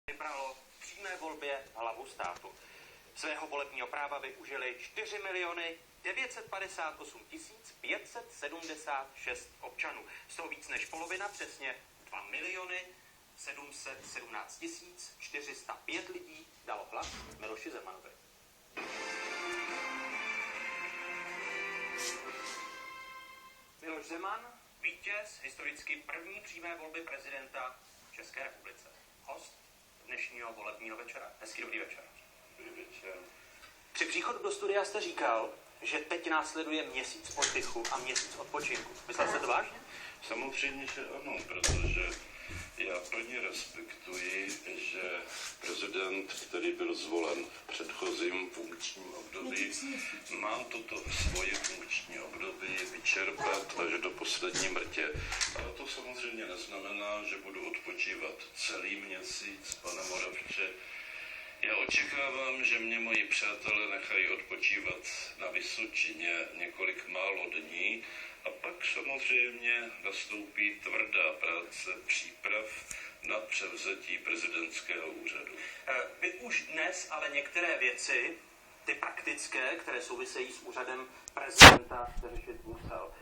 vybralo v přímé volbě hlavu státu. Svého volebního práva využili 4 958 576 občanů. Z toho víc než polovina, přesně 2 717 405 lidí dalo hlas Miloši Zemanovi. Miloš Zeman, vítěz historicky první přímé volby prezidenta v České republice. Host dnešního volebního večera. Hezký dobrý večer. Dobrý večer. Při příchodu do studia jste říkal, že teď následuje měsíc oddychu a měsíc odpočinku. Myslel jste to vážně? Samozřejmě, že ano, protože já plně respektuji, že prezident, který byl zvolen v předchozím funkčním období, má toto svoje funkční období vyčerpat až do poslední mrtě. Ale to samozřejmě neznamená, že budu odpočívat celý měsíc, pane Moravče. Já očekávám, že mě moji přátelé nechají odpočívat na Vysočině několik málo dní a pak samozřejmě nastoupí tvrdá práce příprav na převzetí prezidentského úřadu. Vy už dnes ale některé věci, ty praktické, které souvisejí s úřadem prezidenta, řešit musel.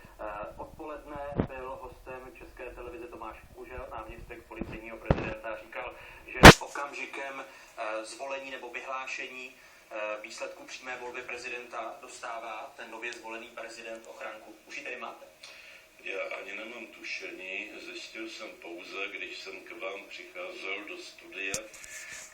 Odpoledne byl hostem České televize Tomáš Kužel, náměstek policejního prezidenta, říkal, že okamžikem zvolení nebo vyhlášení výsledku přímé volby prezidenta dostává ten nově zvolený prezident ochranku. Už ji tedy máte? Já ani nemám tušení, zjistil jsem pouze, když jsem k vám přicházel do studia,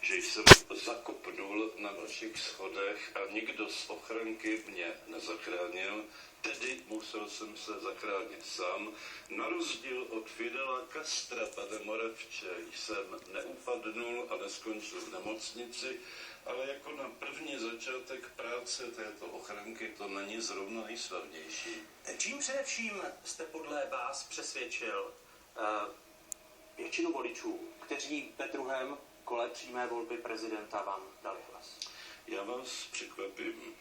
že jsem zakopnul na vašich schodech a nikdo z ochranky mě nezachránil, tedy musel jsem se zachránit sám. Na rozdíl od Fidela Castra, pane Moravče, jsem neupadnul a neskončil v nemocnici, ale jako na první začátek práce této ochranky to není zrovna nejslavnější. Čím především jste podle vás přesvědčil většinu voličů, kteří ve druhém kole přímé volby prezidenta vám dali hlas? Já vás překvapím.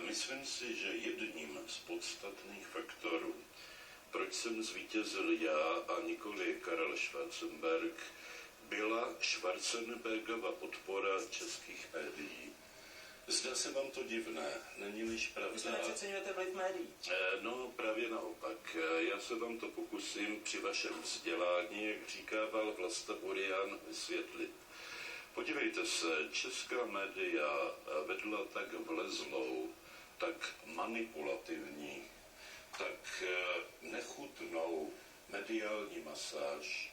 Myslím si, že jedním z podstatných faktorů, proč jsem zvítězil já a nikoli Karel Schwarzenberg, byla Schwarzenbergova podpora českých médií. Zdá se vám to divné, není-liž pravda? Vy se nepřeceňujete vliv médií? No, právě naopak. Já se vám to pokusím při vašem vzdělání, jak říkával Vlasta Burian, vysvětlit. Podívejte se, česká média vedla tak vlezlou, tak manipulativní, tak nechutnou mediální masáž,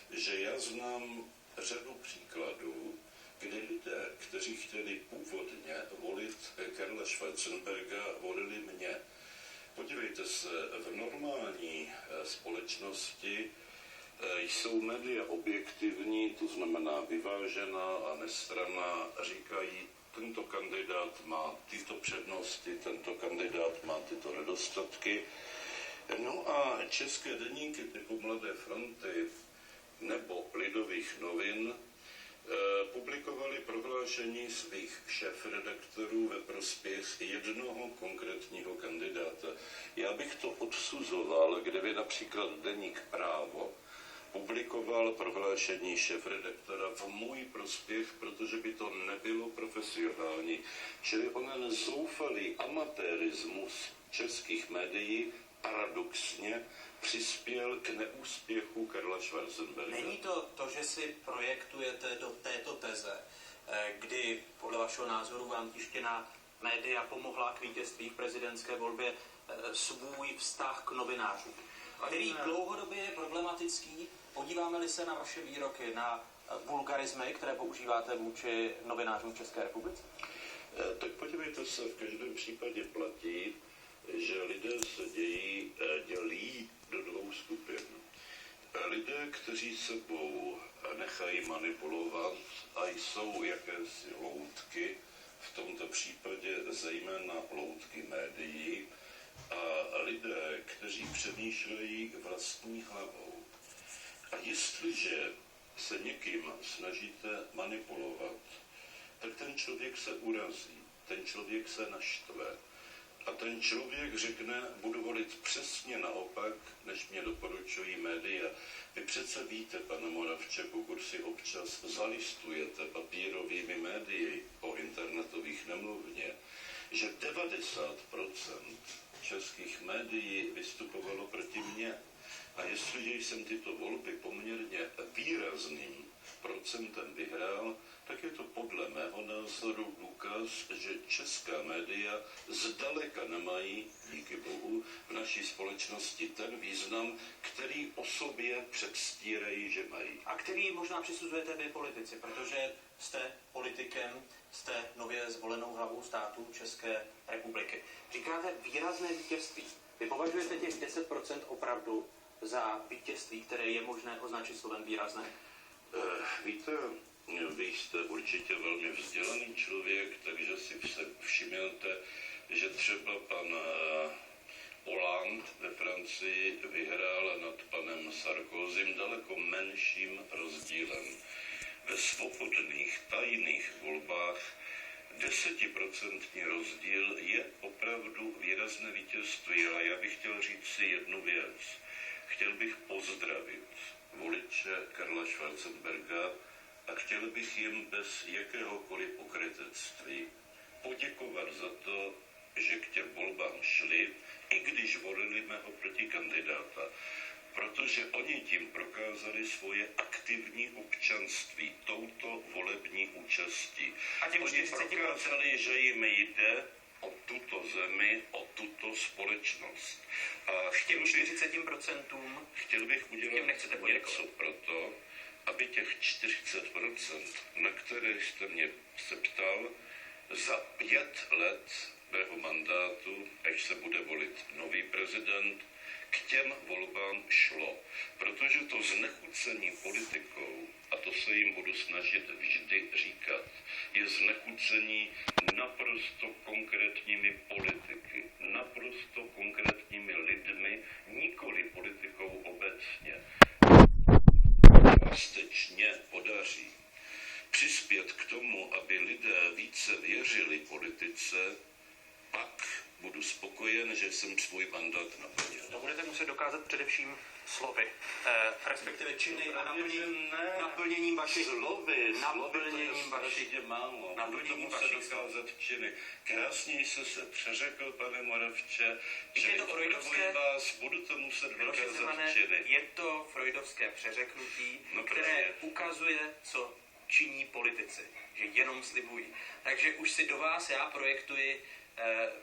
že já znám řadu příkladů, kdy lidé, kteří chtěli původně volit Karla Schwarzenberga, volili mě. Podívejte se, v normální společnosti jsou média objektivní, to znamená vyvážená a nestranná, říkají, tento kandidát má tyto přednosti, tento kandidát má tyto nedostatky. No a české deníky typu Mladé fronty nebo Lidových novin publikovali prohlášení svých šéfredaktorů ve prospěch jednoho konkrétního kandidáta. Já bych to odsuzoval, kdyby například deník Právo publikoval prohlášení šéfredaktora v můj prospěch, protože by to nebylo profesionální. Čili onen zoufalý amatérismus českých médií paradoxně přispěl k neúspěchu Karla Schwarzenberga. Není to, že si projektujete do této teze, kdy podle vašeho názoru vám tištěná média pomohla k vítězství v prezidentské volbě, svůj vztah k novinářům, který dlouhodobě je problematický? Podíváme-li se na vaše výroky, na vulgarismy, které používáte vůči novinářům v České republice? Tak podívejte se, v každém případě platí, že lidé se dělí do dvou skupin. Lidé, kteří sebou nechají manipulovat a jsou jakési loutky, v tomto případě zejména loutky médií, a lidé, kteří přemýšlejí vlastní hlavou. A jestliže se někým snažíte manipulovat, tak ten člověk se urazí, ten člověk se naštve. a ten člověk řekne, budu volit přesně naopak, než mě doporučují média. Vy přece víte, pane Moravče, pokud si občas zalistujete papírovými médii, o internetových nemluvně, že 90% českých médií vystupovalo proti mně. A jestliže jsem tyto volby poměrně výrazným procentem vyhrál, tak je to podle mého názoru důkaz, že česká média zdaleka nemají, díky bohu, v naší společnosti ten význam, který o sobě předstírají, že mají. A který možná přisuzujete vy politici, protože jste politikem, jste nově zvolenou hlavou státu České republiky. Říkáte výrazné vítězství. Vy považujete těch 10% opravdu za vítězství, které je možné označit slovem výrazné? Víte, vy jste určitě velmi vzdělaný člověk, takže si všimněte, že třeba pan Hollande ve Francii vyhrál nad panem Sarkozym daleko menším rozdílem. Ve svobodných, tajných volbách 10% rozdíl je opravdu výrazné vítězství, ale já bych chtěl říct si jednu věc. Chtěl bych pozdravit voliče Karla Schwarzenberga a chtěl bych jim bez jakéhokoliv pokrytectví poděkovat za to, že k těm volbám šli, i když volili mého protikandidáta. Protože oni tím prokázali svoje aktivní občanství touto volební účastí. Oni prokázali, že jim jde o tuto zemi, o tuto společnost. A těm 40% chtěl bych udělat něco pro to, aby těch 40%, na které jste mě se ptal, za 5 let mého mandátu, až se bude volit nový prezident, k těm volbám šlo. Protože to znechucení politikou, a to se jim budu snažit vždy říkat, je znechucení naprosto konkrétními politiky, naprosto konkrétními lidmi, nikoli politikou obecně. Částečně podaří přispět k tomu, aby lidé více věřili politice, pak budu spokojen, že jsem svůj mandát naplnil. To budete muset dokázat především slovy, respektive činy a naplněním vašich slovy, naplněním vašich málo. Budu muset dokázat činy. Krásně jste se přeřekl, pane Moravče, je to freudovské, vás, budu to muset dokázat činy. Je to freudovské přeřeknutí, které ukazuje, co činí politici, že jenom slibují. Takže už si do vás já projektuji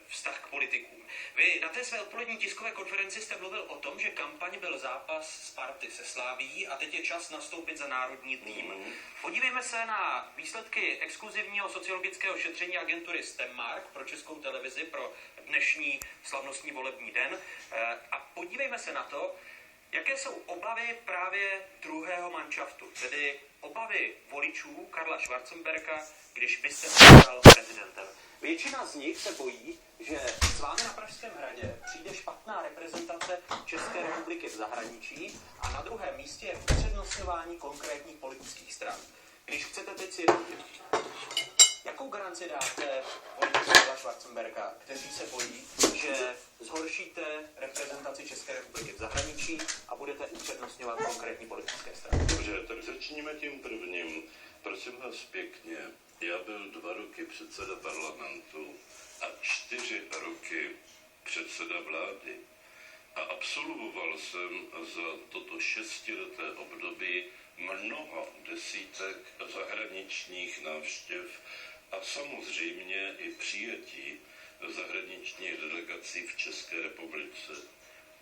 vztah k politikům. Vy na té své odpolední tiskové konferenci jste mluvil o tom, že kampaň byl zápas Sparty se Slavií a teď je čas nastoupit za národní tým. Podívejme se na výsledky exkluzivního sociologického šetření agentury Stemmark pro Českou televizi pro dnešní slavnostní volební den a podívejme se na to, jaké jsou obavy právě druhého manšaftu, tedy obavy voličů Karla Schwarzenberga, když vy jste stal prezidentem. Většina z nich se bojí, že s vámi na Pražském hradě přijde špatná reprezentace České republiky v zahraničí a na druhém místě je upřednostňování konkrétních politických stran. Když chcete teď si jakou garanci dáte voličům Karla Schwarzenberga, kteří se bojí, že zhoršíte reprezentaci České republiky v zahraničí a budete upřednostňovat konkrétní politické strany? Dobře, tak začněme tím prvním. Prosím vás pěkně, já byl 2 roky předseda parlamentu a 4 roky předseda vlády. A absolvoval jsem za toto 6leté období mnoho desítek zahraničních návštěv a samozřejmě i přijetí zahraničních delegací v České republice.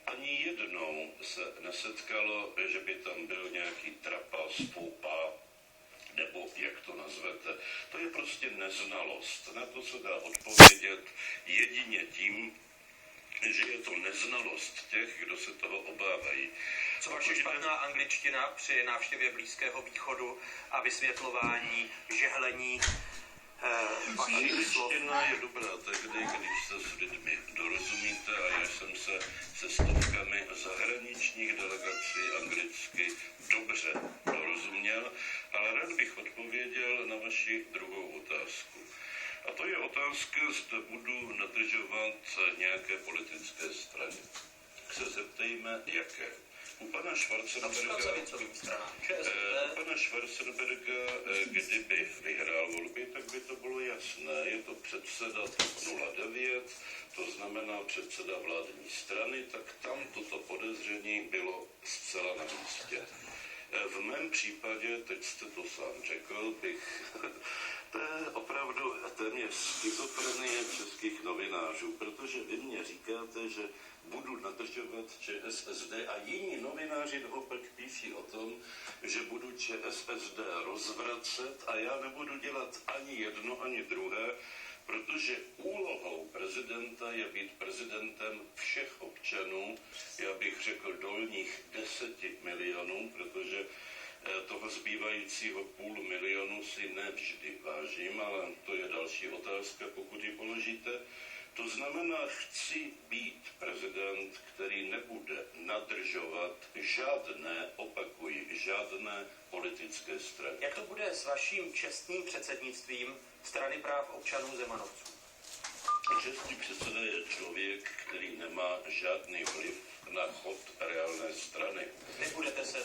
Ani jednou se nesetkalo, že by tam byl nějaký trapas, foupa, nebo jak to nazvete. To je prostě neznalost. Na to se dá odpovědět jedině tím, že je to neznalost těch, kdo se toho obávají. Co vaše špatná angličtina při návštěvě Blízkého východu a vysvětlování žehlení vašich slov? Angličtina je dobrá tehdy, když se s lidmi dorozumíte a já jsem se se stovkami zahraničních delegací anglicky dobře dorozuměl, ale rád bych odpověděl na vaši druhou otázku. A to je otázka, zda budu nadržovat nějaké politické straně. Tak se zeptejme, jaké. U pana Schwarzenberga, kdyby vyhrál volby, tak by to bylo jasné. Je to předseda 09, to znamená předseda vládní strany, tak tam toto podezření bylo zcela na místě. V mém případě, teď jste to sám řekl, to je opravdu téměř schizofrenie českých novinářů, protože vy mě říkáte, že budu nadržovat ČSSD a jiní novináři naopak píší o tom, že budu ČSSD rozvracet a já nebudu dělat ani jedno, ani druhé, protože úlohou prezidenta je být prezidentem všech občanů, já bych řekl dolních 10 milionů, protože toho zbývajícího 500 000 si nevždy vážím, ale to je další otázka, pokud ji položíte. To znamená, chci být prezident, který nebude nadržovat žádné politické strany. Jak to bude s vaším čestným předsednictvím Strany práv občanů Zemanovců? Čestný předseda je člověk, který nemá žádný vliv na chod reálné strany. Nebudete se